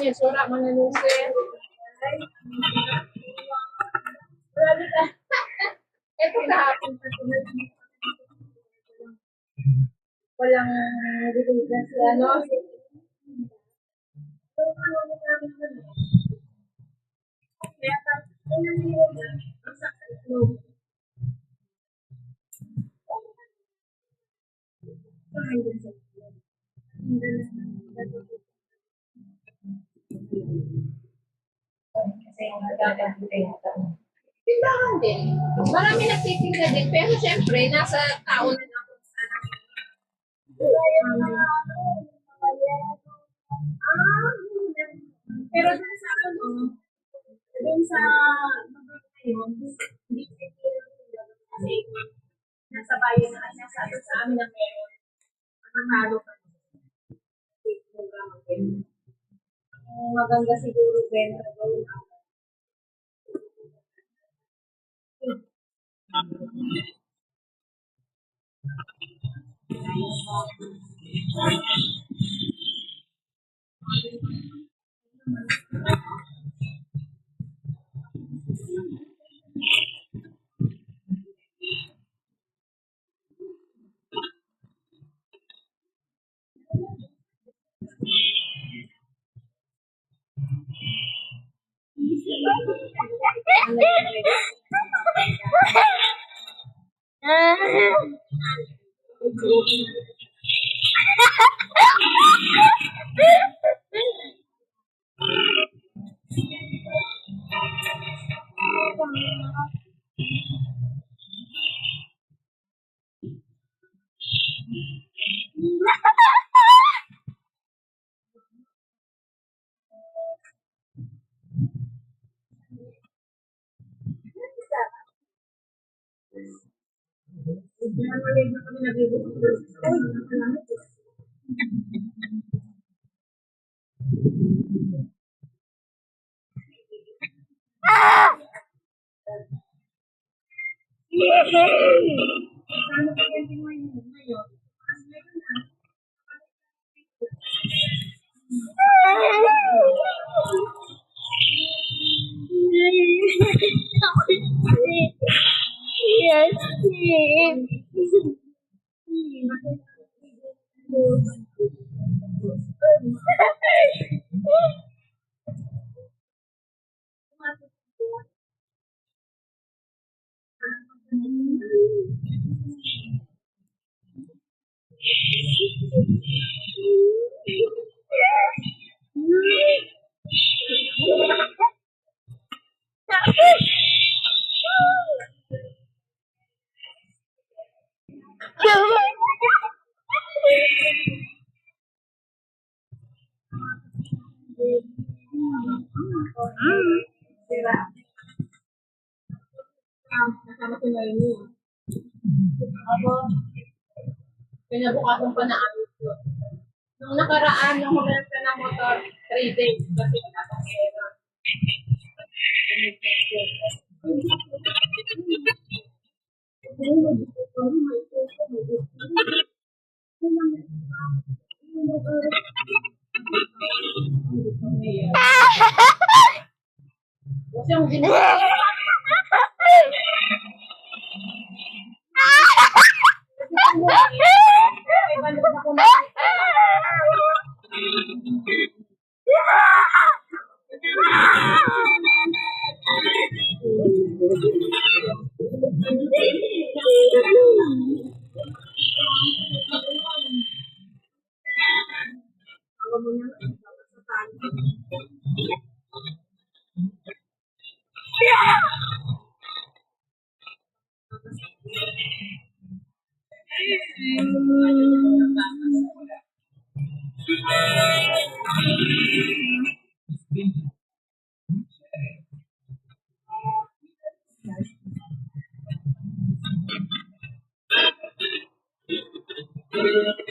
Yes, wala man na lusin. Ito kahapon pa walang diligan si ano. Kaya tindahan din. Marami nagtitinda din. Pero syempre, nasa tao na lang kung saan. Pero dun sa ano, dun sa ngayon, hindi kasi nasa bayan na kasi sa amin na meron. Nakakalo pa. Maganda siguro benta doon. Kasama ko na rin yun. Ako, pinabukasan pa na ayos yun. Nung nakaraan, nung kumalas ka ng motor, 3 days kasi wala kang pera. Kasi yung ginagawa. May balik na kung